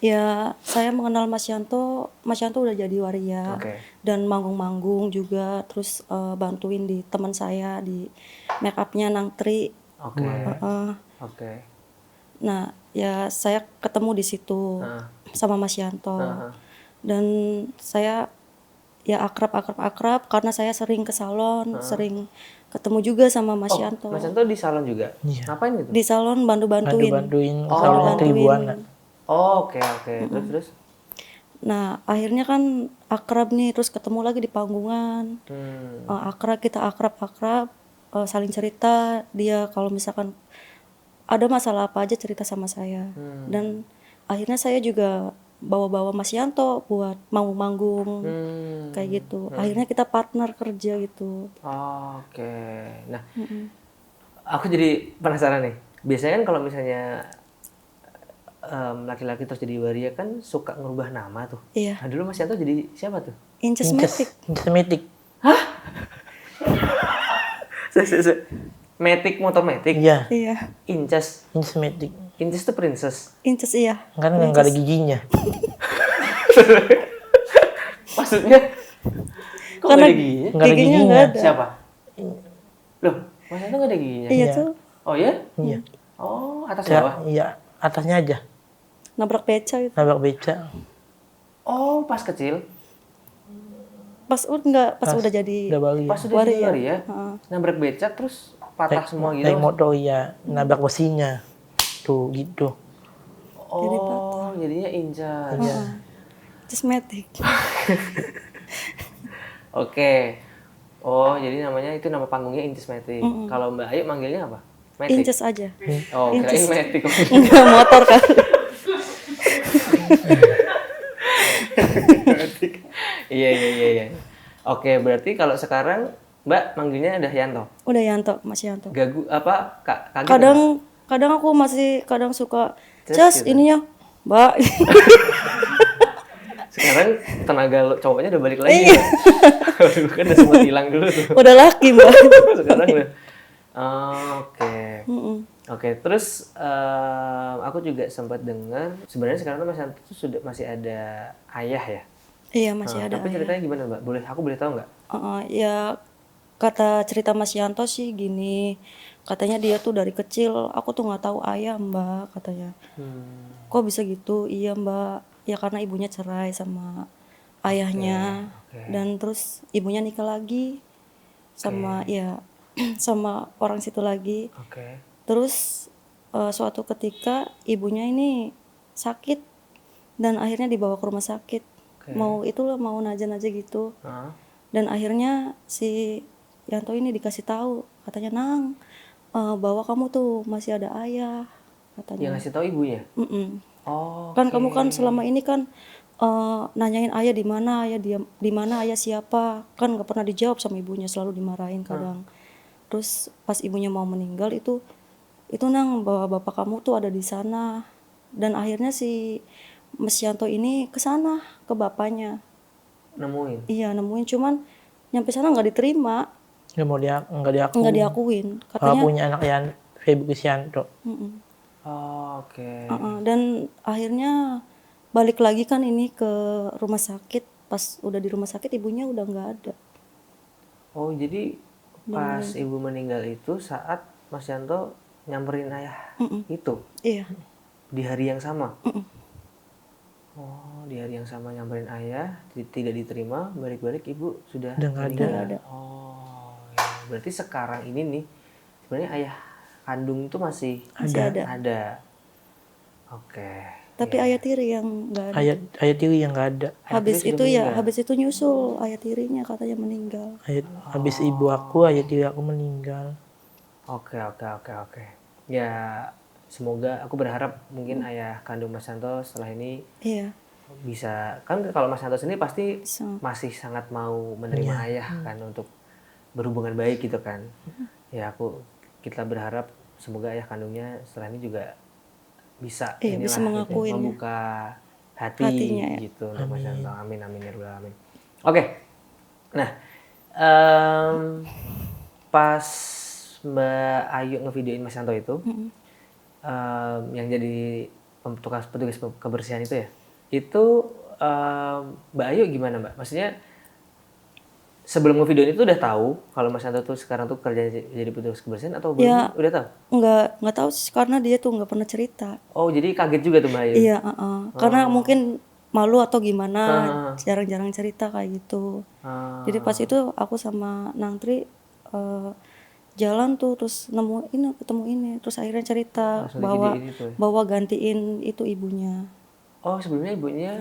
Ya, saya mengenal Mas Yanto udah jadi waria. Dan manggung-manggung juga, terus bantuin di teman saya di make upnya Nang Tri. Nah, ya saya ketemu di situ sama Mas Yanto. Dan saya ya akrab karena saya sering ke salon, sering ketemu juga sama Mas Yanto. Mas Yanto di salon juga? Iya. Ngapain gitu? Di salon bantuin. Bantuin Oh. salonnya Tribuana. Oh, oke. Terus? Nah, akhirnya kan akrab nih, terus ketemu lagi di panggungan. Kita akrab, saling cerita. Dia kalau misalkan ada masalah apa aja cerita sama saya. Dan akhirnya saya juga bawa-bawa Mas Yanto buat manggung-manggung kayak gitu. Akhirnya kita partner kerja gitu. Oke. Nah, aku jadi penasaran nih. Biasanya kan kalau misalnya laki-laki terus jadi waria kan suka ngerubah nama tuh. Iya. Nah, dulu Mas Yanto jadi siapa tuh? Inces Matic. Matic. Matic, motor Matic. Iya. Iya. Inces. Matic. Inces tuh princess. Inces iya. Kan nggak ada giginya. Maksudnya? Kok Karena nggak ada giginya? Nggak ada giginya giginya. nggak ada. Siapa? Loh, Mas Yanto nggak ada giginya? Iya Iya. tuh. Oh ya? Iya. Oh, atas bawah? Iya, atasnya aja. Nabrak beca gitu. Nabrak beca. Oh, pas kecil? Pas udah jadi Udah balik. Pas udah jadi waria. waria? Nabrak beca terus patah semua gitu? Naik motor ya, nabrak besinya. Tuh gitu. Oh, jadinya Inces. Inces Matic. Oke. Oh, jadi namanya itu nama panggungnya Inces Matic. Kalau Mbak Ayu manggilnya apa? Matic? Inces aja. Oh, kirain Matic. Enggak motor kan. Iya. Oke, berarti kalau sekarang Mbak manggilnya udah Yanto. Udah Yanto, Mas Yanto. Gagu apa? Kaget Kadang aku masih suka Just Cas gitu. ininya, Mbak. Sekarang tenaga cowoknya udah balik lagi. Ya? Dulu kan udah sempat hilang dulu tuh. Udah laki, Mbak. Sekarang udah. Oke. Oke, terus aku juga sempat dengar sebenarnya sekarang tuh Mas Yanto tuh sudah masih ada ayah ya. Iya, masih ada. Tapi ceritanya gimana, Mbak? Aku boleh tahu nggak? Ya kata cerita Mas Yanto sih gini, katanya dia tuh dari kecil aku tuh nggak tahu ayah Mbak, katanya. Kok bisa gitu? Iya Mbak, ya karena ibunya cerai sama ayahnya. Dan terus ibunya nikah lagi sama ya sama orang situ lagi. Oke. Terus suatu ketika ibunya ini sakit dan akhirnya dibawa ke rumah sakit. Mau najan aja gitu. Dan akhirnya si Yanto ini dikasih tahu, katanya Nang, bahwa kamu tuh masih ada ayah, katanya. Yang ngasih tahu ibunya? Oh. Kan kamu kan selama ini kan nanyain ayah di mana, ayah siapa, kan nggak pernah dijawab sama ibunya, selalu dimarahin kadang. Terus pas ibunya mau meninggal itu Nang, bahwa bapak kamu tuh ada di sana. Dan akhirnya si Mas Yanto ini ke sana, ke bapaknya. Nemuin? Iya, nemuin, cuman nyampe sana nggak diterima. Nggak diakuin. Katanya punya anak yang Feby Kristianto. Oke. Dan akhirnya balik lagi kan ini ke rumah sakit. Pas udah di rumah sakit ibunya udah nggak ada. Oh, jadi pas ibu meninggal itu saat Mas Yanto nyamperin ayah itu? Iya. Di hari yang sama? Oh, di hari yang sama nyamperin ayah, tidak diterima, balik-balik ibu sudah meninggal. Ada. Oh, ya. Berarti sekarang ini nih, sebenarnya ayah kandung itu masih ada. Oke. Tapi ayah tiri yang nggak ada. Ayah tiri yang nggak ada. Habis itu nyusul ayah tirinya katanya meninggal. Habis ibu aku, ayah tiri aku meninggal. Oke. Ya, semoga aku berharap mungkin ayah kandung Mas Yanto setelah ini bisa, kan kalau Mas Yanto sendiri pasti masih sangat mau menerima ayah kan untuk berhubungan baik gitu kan. Ya kita berharap semoga ayah kandungnya setelah ini juga bisa bisa mengakuin membuka hatinya gitu untuk Mas Yanto. Amin ya rabbal alamin. Oke. Nah, pas Mbak Ayu ngevideoin Mas Yanto itu, yang jadi petugas kebersihan itu ya, itu Mbak Ayu gimana Mbak? Maksudnya sebelum ngevideoin itu udah tahu kalau Mas Yanto tuh sekarang tuh kerja jadi petugas kebersihan atau belum? Ya, udah tahu? Nggak tahu sih, karena dia tuh nggak pernah cerita. Oh, jadi kaget juga tuh Mbak Ayu? Iya, karena mungkin malu atau gimana, Ah. jarang-jarang cerita kayak gitu. Ah. Jadi pas itu aku sama Nangtri jalan tuh terus ketemu ini terus akhirnya cerita Langsung digidein itu ya? bahwa gantiin itu ibunya. Oh sebelumnya ibunya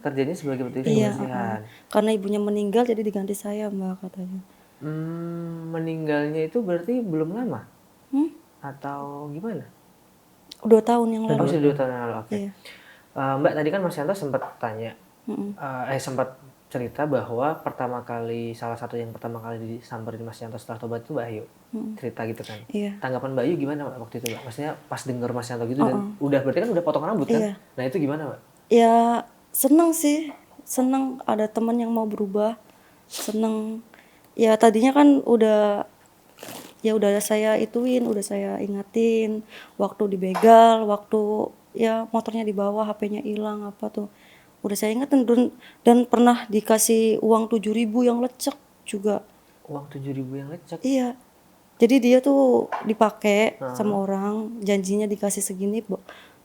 kerjanya sebagai petugas Iya, kebersihan. karena ibunya meninggal jadi diganti saya Mbak katanya. Meninggalnya itu berarti belum lama Hmm? atau gimana? 2 tahun yang Oh lalu. sudah 2 tahun yang lalu, oke. Iya. Mbak tadi kan Mas Yanto sempat tanya, Mm-mm. sempat cerita bahwa salah satu yang pertama kali disamperin Mas Yanto setelah tobat itu Mbak Ayu. Cerita gitu kan. Iya. Tanggapan Mbak Ayu gimana Mbak waktu itu Mbak? Maksudnya pas denger Mas Yanto gitu dan berarti kan udah potong rambut kan? Iya. Nah itu gimana Mbak? Ya seneng sih, seneng ada teman yang mau berubah, seneng. Ya tadinya kan udah saya udah saya ingatin, waktu dibegal, waktu ya motornya dibawa, HP-nya hilang apa tuh. Udah saya ingetin dan pernah dikasih uang 7.000 yang lecek juga. Uang 7.000 yang lecek. Iya. Jadi dia tuh dipakai sama orang, janjinya dikasih segini,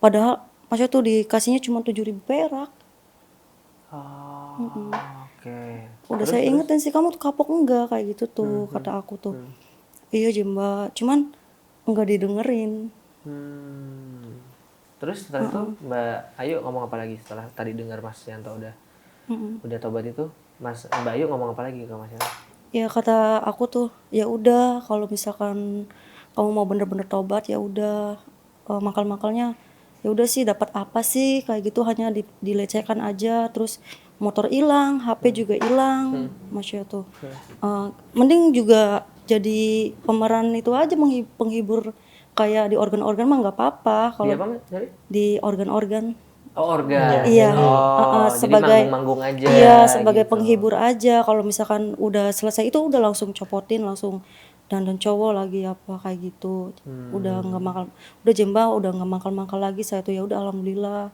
padahal maksudnya tuh dikasihnya cuma 7.000 perak. Oh, oke. Udah saya ingetin sih, kamu tuh kapok enggak kayak gitu tuh, kata aku tuh. Iya Mbak, cuman enggak didengerin. Terus setelah itu Mbak Ayu ngomong apa lagi setelah tadi dengar Mas Yanto udah tobat itu? Mbak Ayu ngomong apa lagi ke Mas Yanto? Ya kata aku tuh, ya udah kalau misalkan kamu mau bener-bener tobat ya udah, makal-makalnya ya udah sih dapat apa sih kayak gitu, hanya dilecehkan aja, terus motor hilang, HP juga hilang, masya tuh. Mending juga jadi pemeran itu aja, penghibur kayak di organ-organ mah nggak apa-apa kalau Dia apa Mbak? Sorry? di organ-organ. Oh organ. Iya, Oh, jadi sebagai manggung-manggung aja. iya sebagai gitu. penghibur aja. Kalau misalkan udah selesai itu udah langsung copotin, langsung dandan cowok lagi apa kayak gitu. Udah nggak makal, udah Jemba udah nggak makal-makal lagi. Saya tuh ya udah alhamdulillah.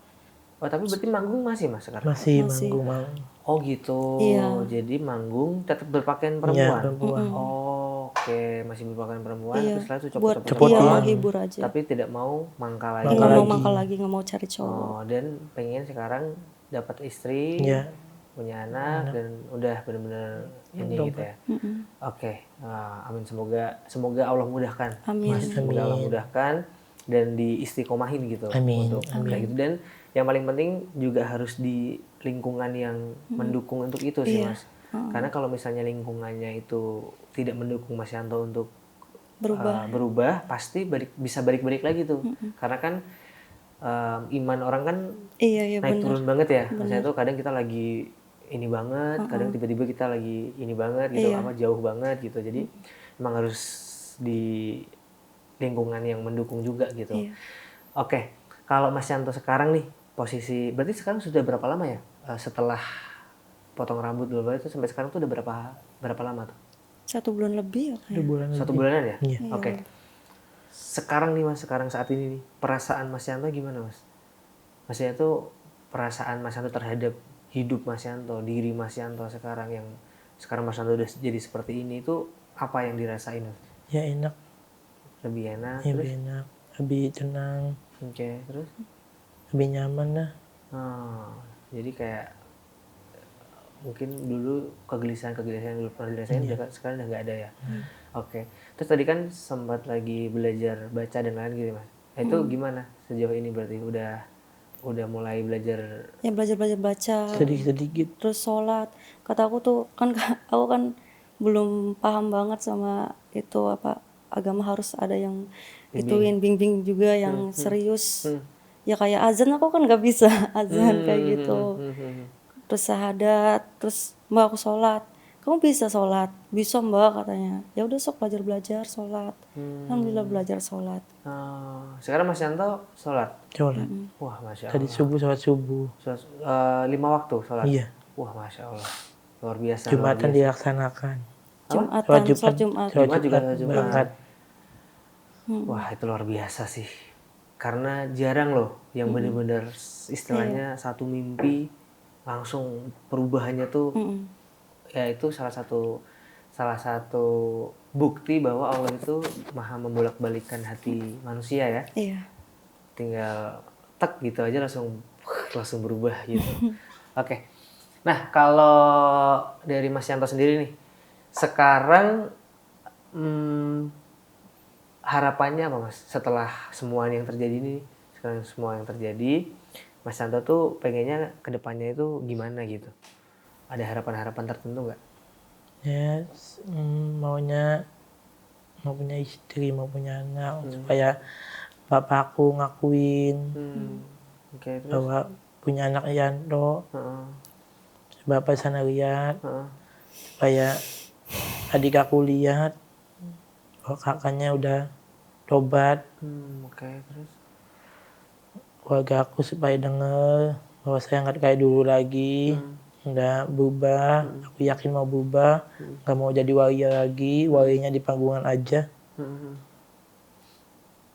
Oh tapi berarti manggung masih Mas sekarang? Masih Masih. manggung. Oh gitu. Iya. Jadi manggung tetap berpakaian Iya, perempuan. perempuan. Oh, oke, masih berpakaian perempuan. Iya. Terus setelah itu Buat copot-copot. iya Copotin. menghibur aja. Tapi tidak mau mangkal lagi. Nggak mau makal lagi, nggak mau cari cowok. Oh, dan pengen sekarang dapat istri, Iya. punya anak, dan udah benar-benar ini gitu ya. Oke, amin, semoga Allah mudahkan. Amin. Semoga Allah mudahkan dan diistiqomahin gitu Amin. untuk kayak gitu. Dan yang paling penting juga harus di lingkungan yang mendukung untuk itu sih Mas. Karena kalau misalnya lingkungannya itu tidak mendukung Mas Yanto untuk berubah, pasti bisa balik-balik lagi tuh. Karena kan iman orang kan Iya naik benar. turun banget ya. Maksudnya tuh kadang kita lagi ini banget, kadang tiba-tiba kita lagi ini banget gitu, jauh banget gitu. Jadi emang harus di lingkungan yang mendukung juga gitu. Iya. Oke, kalau Mas Yanto sekarang nih posisi, berarti sekarang sudah berapa lama ya setelah potong rambut dulu itu sampai sekarang tuh udah berapa lama tuh? 1 bulan lebih ya kayak. 2 bulan. 1 bulanan ya? Iya. Oke. Sekarang nih Mas, saat ini nih, perasaan Mas Yanto gimana Mas? Maksudnya tuh perasaan Mas Yanto terhadap hidup Mas Yanto, diri Mas Yanto sekarang yang sekarang Mas Yanto udah jadi seperti ini itu apa yang dirasain Mas? Ya enak, Lebih enak, ya terus? lebih enak, lebih tenang, Oke, terus? lebih nyaman lah. Jadi kayak mungkin dulu kegelisahan yang dulu pernah dirasain sekarang udah nggak ada ya. Oke. Terus tadi kan sempat lagi belajar baca dan lain gitu Mas. Nah, itu gimana sejauh ini berarti udah mulai belajar? Ya belajar baca. Sedikit-sedikit. Terus sholat. Kata aku tuh kan aku kan belum paham banget sama itu apa agama, harus ada yang ituin bimbing juga yang serius. Ya kayak azan aku kan nggak bisa azan kayak gitu. Terus syahadat, terus Mbak aku sholat. Kamu bisa sholat? Bisa Mbak katanya. Ya udah sok belajar sholat. Alhamdulillah belajar sholat. Sekarang Mas Yanto sholat? Sholat. Wah Masya Allah. Tadi subuh, sholat subuh. 5 waktu sholat? Iya. Wah Masya Allah. Luar biasa. Jumatan dilaksanakan. Jumatan, sholat Jumat. Jumat juga Jumat. Berangkat. Wah itu luar biasa sih. Karena jarang loh yang bener-bener istilahnya satu mimpi langsung perubahannya tuh ya itu salah satu bukti bahwa Allah itu maha membolak-balikkan hati manusia ya. Iya. Tinggal tek gitu aja langsung langsung berubah gitu. Oke. Nah, kalau dari Mas Yanto sendiri nih, sekarang harapannya apa Mas? Setelah semua yang terjadi ini, sekarang semua yang terjadi, Mas Yanto tuh pengennya ke depannya itu gimana gitu? Ada harapan-harapan tertentu nggak? Ya, maunya mau punya istri, mau punya anak, supaya bapakku ngakuin Oke, terus? bahwa punya anak Yanto. Bapak sana lihat, supaya adik aku lihat bahwa kakaknya udah tobat. Oke, terus? Keluarga aku supaya denger bahwa saya nggak kayak dulu lagi, udah berubah. Aku yakin mau berubah, nggak mau jadi waria lagi, warinya di panggungan aja.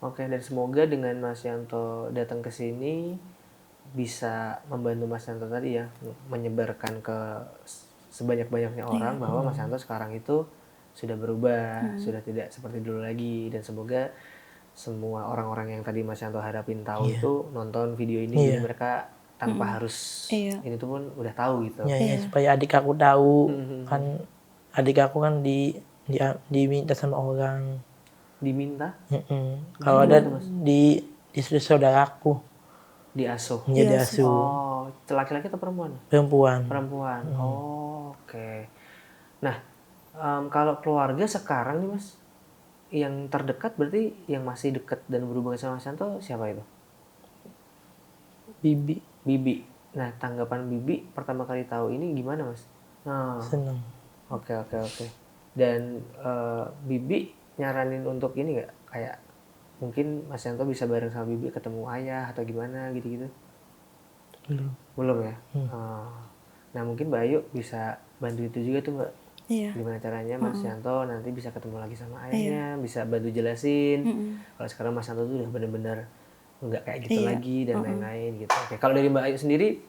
Oke, dan semoga dengan Mas Yanto datang ke sini bisa membantu Mas Yanto tadi ya, menyebarkan ke sebanyak-banyaknya orang bahwa Mas Yanto sekarang itu sudah berubah, sudah tidak seperti dulu lagi, dan semoga semua orang-orang yang tadi Mas Yanto harapin tahu itu nonton video ini, jadi mereka tanpa harus ini tuh pun udah tahu gitu. Ya, supaya adik aku tahu, kan adik aku kan diminta sama orang. Diminta? Kalau ada di saudaraku. Diasuh? Iya, diasuh. Oh, laki-laki atau perempuan? Perempuan. Perempuan. Oh, oke. Nah, kalau keluarga sekarang nih Mas, yang terdekat berarti yang masih dekat dan berhubungan sama Mas Yanto siapa itu? Bibi. Nah, tanggapan Bibi pertama kali tahu ini gimana Mas? Seneng. Oke. Dan Bibi nyaranin untuk ini nggak, kayak mungkin Mas Yanto bisa bareng sama Bibi ketemu ayah atau gimana gitu-gitu? Belum ya? Nah, mungkin Mbak Ayu bisa bantu itu juga tuh Mbak. Iya. Gimana caranya Mas Yanto nanti bisa ketemu lagi sama ayahnya, bisa bantu jelasin. Kalau sekarang Mas Yanto tuh udah benar-benar nggak kayak gitu lagi dan lain-lain gitu. Oke, kalau dari Mbak Ayu sendiri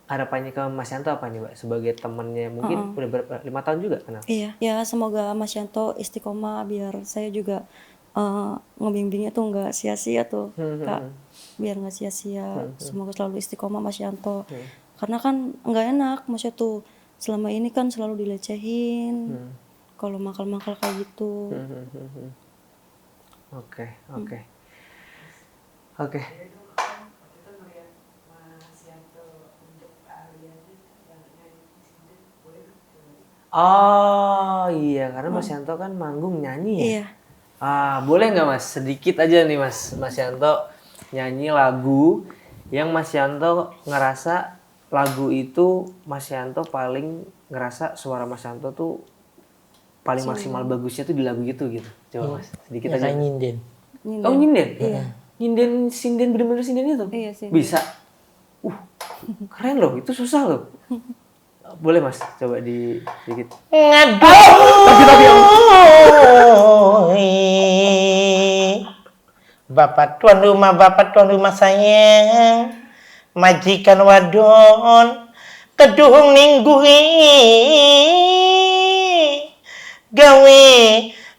harapannya ke Mas Yanto apa nih Mbak? Sebagai temannya mungkin udah 5 tahun juga kenal? Iya, ya semoga Mas Yanto istiqomah biar saya juga ngebimbingnya tuh nggak sia-sia tuh, Kak. Biar nggak sia-sia. Semoga selalu istiqomah Mas Yanto. Karena kan nggak enak, maksudnya tuh selama ini kan selalu dilecehin. Kalau mangkal-mangkal kayak gitu. Oke. Oh iya, karena Mas Yanto kan manggung nyanyi ya? Iya. Boleh nggak Mas, sedikit aja nih Mas Yanto nyanyi lagu yang Mas Yanto ngerasa lagu itu Mas Yanto paling ngerasa suara Mas Yanto tuh paling maksimal bagusnya tuh di lagu itu gitu. Coba Mas, sedikit aja. Kayak nyinden. Oh nyinden? Iya. Nyinden, sinden, bener-bener sinden itu? Iya sih. Bisa? Keren loh, itu susah loh. Boleh Mas, coba dikit. Bapak tuan rumah sayang, majikan wadon, kedung ninggui, gawe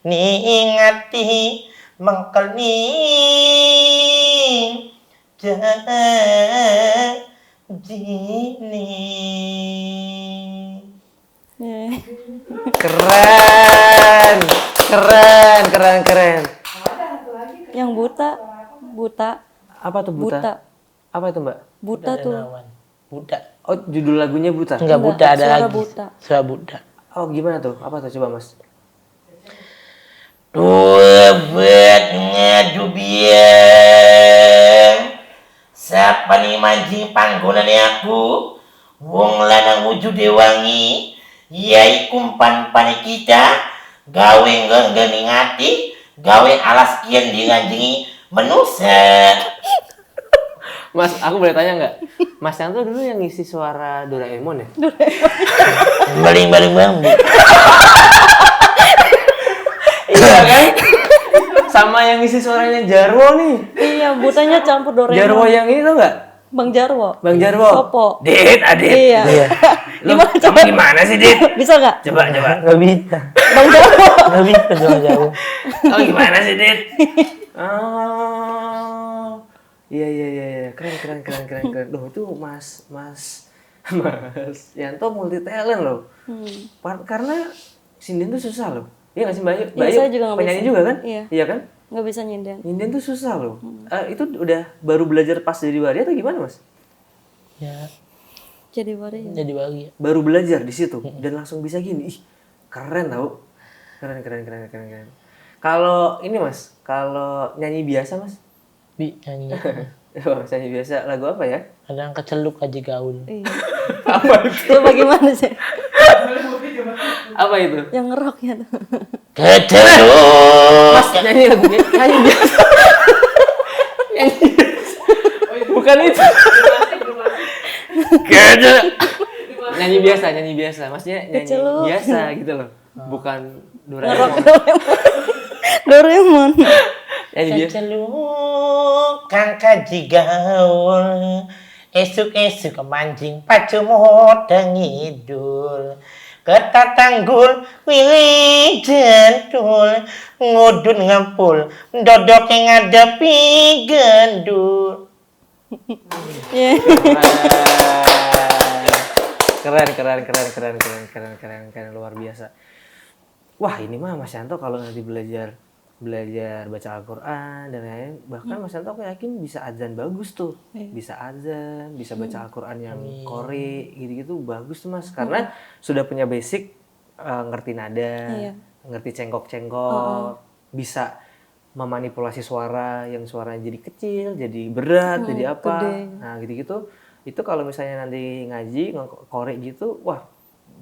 niingati mengkel ni janjini. Keren. Yang buta. Apa tuh buta? Apa itu Mbak? Buta tuh. Buta. Oh, judul lagunya buta? Enggak buta, ada suara lagi. buta. Suara buta. Oh, gimana tuh? Apa tuh? Coba Mas. Tuwebet ngedubieng, siapa nih mancing panggonan aku, wong lanang wujude wangi, yai kumpan pane kita, gawe nggeni ngati, gawe alas kian diranjengi menusa. Mas, aku boleh tanya nggak? Mas Yanto dulu yang ngisi suara Doraemon ya? Baling-baling bambu. Iya kan? Sama yang ngisi suaranya Jarwo nih. Iya, butanya campur Doraemon. Jarwo yang ini tuh nggak? Bang Jarwo. Bang Jarwo. Sopo. Dit, Adit. Iya. Kamu gimana sih, Dit? Bisa nggak? Coba. Nggak bisa. Bang Jarwo. Nggak bisa jauh-jauh. Kamu gimana sih, Dit? Oh. Iya, keren. Loh itu Mas Yanto multi talent loh. Karena sinden tuh susah loh. Iya nggak sih Mbak Ayu? Mbak Iya, Ayu saya juga nggak penyanyi bisa. juga kan? Iya. Iya kan? Nggak bisa nyinden. Nyinden tuh susah loh. Itu udah baru belajar pas jadi waria atau gimana Mas? Ya, Jadi waria. jadi bahagia. Baru belajar di situ dan langsung bisa gini. Ih, keren tau. Keren. Kalau ini Mas, kalau nyanyi biasa Mas? Nyanyi. Oh, nyanyi biasa lagu apa ya? Kadang keceluk aja gaul. Iya. Coba gimana sih? Apa itu? Yang ngeroknya tuh. Keceluk. Mas nyanyi lagunya, nyanyi biasa. Nyanyi biasa. Bukan itu. Nyanyi biasa. Maksudnya nyanyi Keceluk. biasa gitu loh. Bukan Ngerok Doraemon. Doraemon. Nyanyi biasa. Keceluk kang kaji gaul. Esuk-esuk mancing pacumot ngidul. Ketatanggul wilih jentul. Ngudun ngempul. Dodok yang ngadepi gendul. Iya. Keren luar biasa. Wah ini mah Mas Yanto kalau nanti belajar baca Al-Quran dan lain-lain, bahkan Mas Yanto aku yakin bisa azan bagus tuh, bisa azan, bisa baca Al-Quran yang qori gitu-gitu bagus tuh Mas, karena sudah punya basic, ngerti nada, ngerti cengkok-cengkok, bisa memanipulasi suara yang suaranya jadi kecil, jadi berat, jadi apa, nah gitu-gitu. Itu kalau misalnya nanti ngaji korek gitu, wah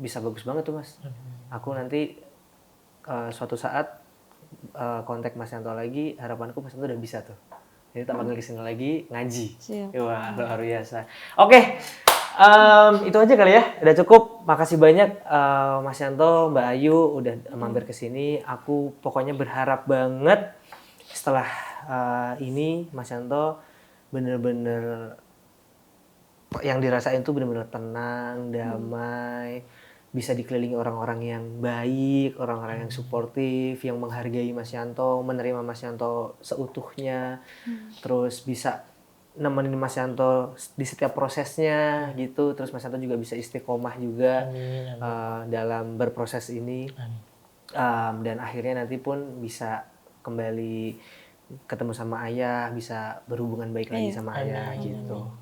bisa bagus banget tuh Mas. Aku nanti suatu saat kontak Mas Yanto lagi, harapanku Mas Yanto udah bisa tuh. Jadi tak panggil kesini lagi ngaji. Siap. Wah luar biasa. Oke, itu aja kali ya, udah cukup. Makasih banyak Mas Yanto, Mbak Ayu udah mampir ke sini. Aku pokoknya berharap banget setelah ini Mas Yanto bener-bener yang dirasain tuh bener-bener tenang, damai, bisa dikelilingi orang-orang yang baik, orang-orang yang suportif, yang menghargai Mas Yanto, menerima Mas Yanto seutuhnya, terus bisa nemenin Mas Yanto di setiap prosesnya gitu, terus Mas Yanto juga bisa istiqomah juga dalam berproses ini, dan akhirnya nanti pun bisa kembali ketemu sama ayah, bisa berhubungan baik lagi sama ayah gitu.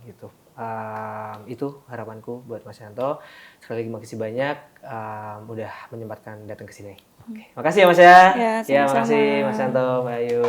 Itu harapanku buat Mas Yanto. Sekali lagi makasih banyak udah menyempatkan datang ke sini. Makasih ya Mas ya. Ya, Ya, sama-sama. makasih Mas Yanto, Mbak Ayu.